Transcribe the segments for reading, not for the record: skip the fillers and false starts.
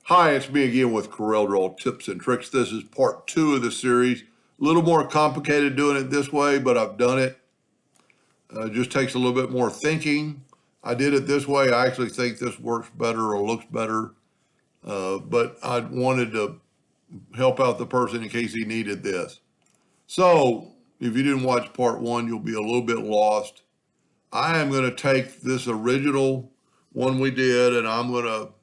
Hi, it's me again with Corel Draw Tips and Tricks. This is part 2 of the series. A little more complicated doing it this way, but I've done it. It just takes a little bit more thinking. I did it this way. I actually think this works better or looks better, but I wanted to help out the person in case he needed this. So if you didn't watch part 1, you'll be a little bit lost. I am going to take this original one we did, and I'm going to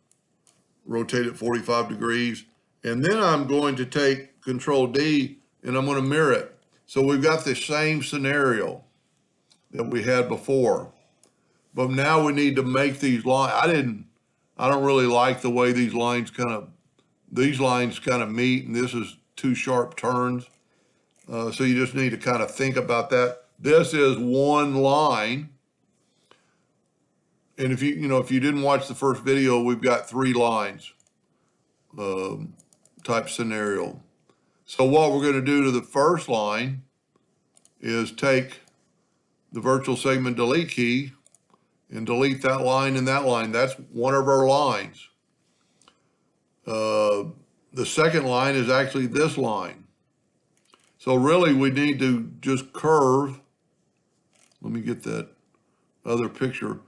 rotate it 45 degrees. And then I'm going to take Control D and I'm going to mirror it. So we've got the same scenario that we had before. But now we need to make these lines. I don't really like the way these lines kind of meet, and this is two sharp turns. So you just need to kind of think about that. This is one line. And if you didn't watch the first video, we've got 3 lines type scenario. So what we're going to do to the first line is take the virtual segment delete key and delete that line and that line. That's one of our lines. The second line is actually this line. So really we need to just curve. Let me get that other picture.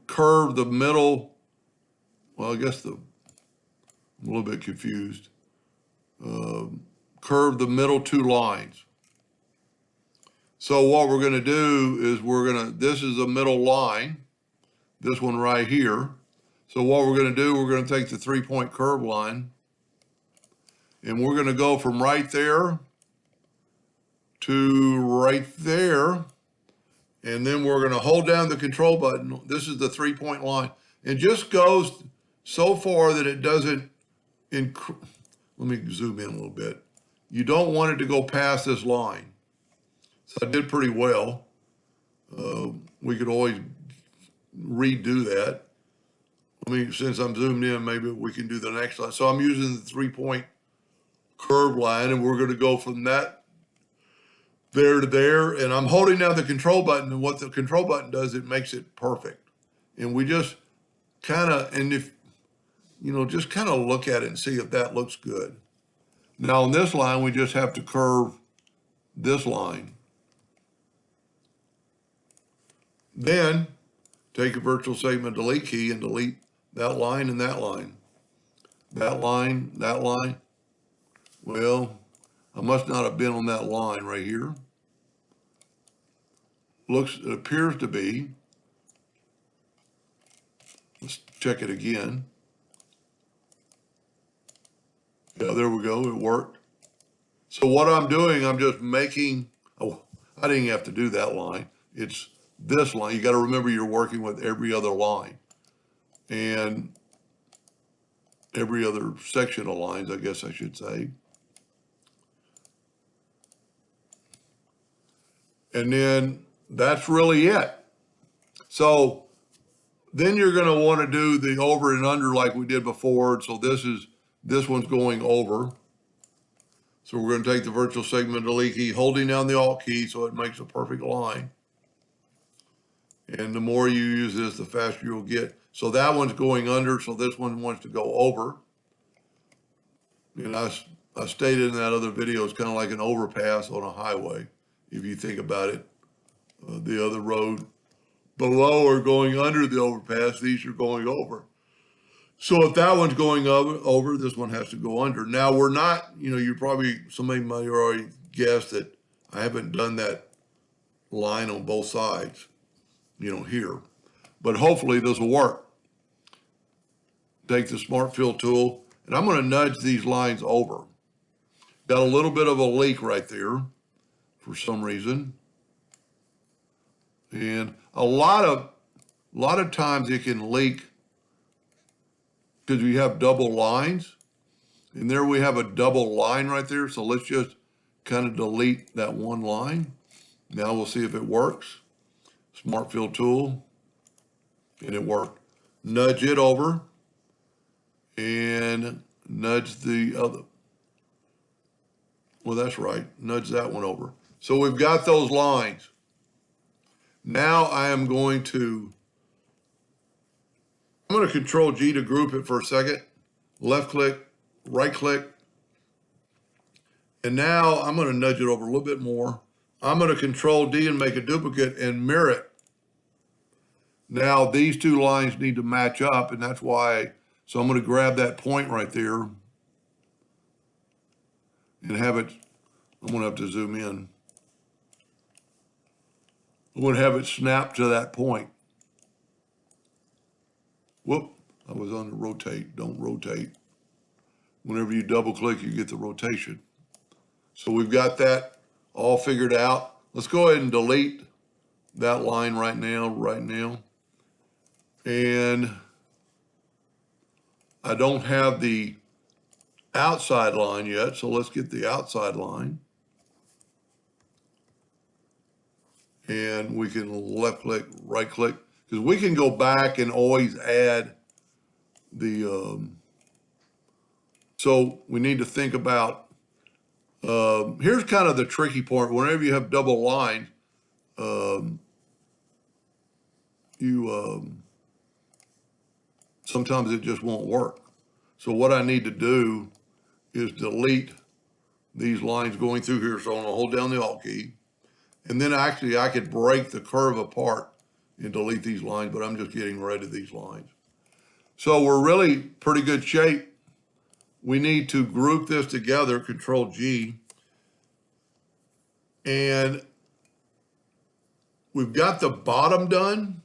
Curve the middle, well, I guess I'm a little bit confused. Curve the middle 2 lines. So what we're going to do is this is the middle line, this one right here. So what we're going to do, we're going to take the 3-point curve line, and we're going to go from right there to right there. And then we're going to hold down the control button. This is the 3-point line. It just goes so far that it doesn't, let me zoom in a little bit. You don't want it to go past this line. So I did pretty well. We could always redo that. I mean, since I'm zoomed in, maybe we can do the next line. So I'm using the 3-point curve line, and we're going to go from that there to there, and I'm holding down the control button, and what the control button does, it makes it perfect. And we just kind of, just kind of look at it and see if that looks good. Now on this line, we just have to curve this line. Then take a virtual segment delete key and delete that line and that line. That line, that line. Well, I must not have been on that line right here. It appears to be. Let's check it again. Yeah, there we go, it worked. So what I'm doing, I'm just making, I didn't have to do that line. It's this line. You got to remember you're working with every other line and every other section of lines, I guess I should say. And then that's really it. So then you're going to want to do the over and under like we did before. So this one's going over. So we're going to take the virtual segment delete key, holding down the Alt key so it makes a perfect line. And the more you use this, the faster you'll get. So that one's going under, so this one wants to go over. And I stated in that other video, it's kind of like an overpass on a highway, if you think about it. The other road below are going under the overpass, these are going over. So if that one's going over, this one has to go under. Now we're not, somebody might already guess that I haven't done that line on both sides, here. But hopefully this will work. Take the Smart Fill tool, and I'm going to nudge these lines over. Got a little bit of a leak right there for some reason. And a lot of times it can leak because we have double lines, and there we have a double line right there. So let's just kind of delete that one line. Now we'll see if it works. Smart Fill tool, and it worked. Nudge it over and nudge the other. Well, that's right. Nudge that one over. So we've got those lines. Now I'm going to Control G to group it for a second. left click, right click. And now I'm going to nudge it over a little bit more. I'm going to Control D and make a duplicate and mirror it. Now these two lines need to match up, and that's why, so I'm going to grab that point right there and have it, I'm going to have to zoom in. I'm going to have it snap to that point. Whoop, I was on the rotate, don't rotate. Whenever you double click, you get the rotation. So we've got that all figured out. Let's go ahead and delete that line right now. And I don't have the outside line yet, so let's get the outside line. And we can left click, right click, because we can go back and always add the, so we need to think about, here's kind of the tricky part. Whenever you have double lines, sometimes it just won't work. So what I need to do is delete these lines going through here. So I'm gonna hold down the Alt key. And then actually I could break the curve apart and delete these lines, but I'm just getting rid of these lines. So we're really pretty good shape. We need to group this together, Control G. And we've got the bottom done.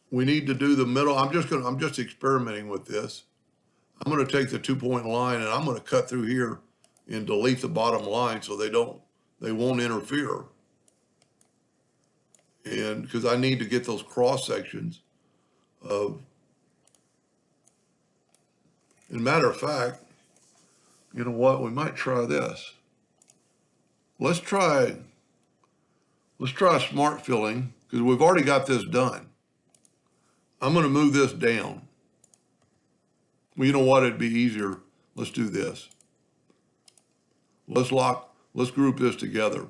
We need to do the middle. I'm just experimenting with this. I'm gonna take the 2-point line and I'm gonna cut through here and delete the bottom line so they won't interfere. And because I need to get those cross sections of, and matter of fact, you know what, we might try this. Let's try smart filling, because we've already got this done. I'm gonna move this down. Well, you know what, it'd be easier. Let's do this. Let's group this together.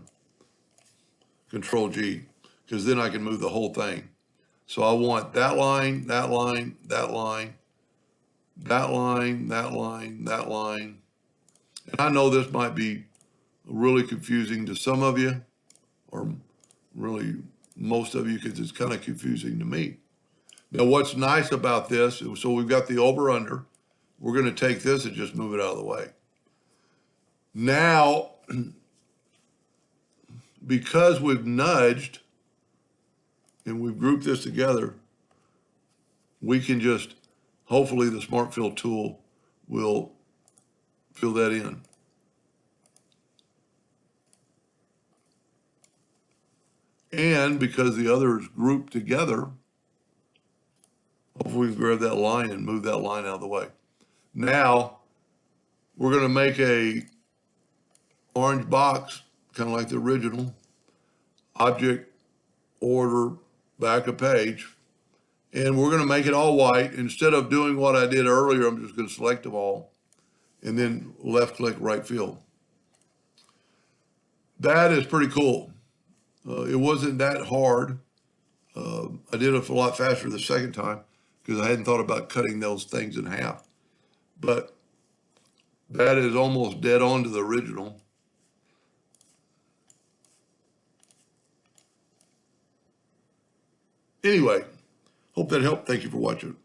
Control G, because then I can move the whole thing. So I want that line, that line, that line, that line, that line, that line. And I know this might be really confusing to some of you, or really most of you, because it's kind of confusing to me. Now, what's nice about this, so we've got the over under. We're going to take this and just move it out of the way. Now, because we've nudged and we've grouped this together, we can just, hopefully the Smart Fill tool will fill that in. And because the other is grouped together, hopefully we can grab that line and move that line out of the way. Now, we're going to make a orange box, kind of like the original, object, order, back a page, and we're going to make it all white. Instead of doing what I did earlier, I'm just going to select them all, and then left click, right fill. That is pretty cool. It wasn't that hard. I did it a lot faster the second time because I hadn't thought about cutting those things in half. But that is almost dead on to the original. Anyway, hope that helped. Thank you for watching.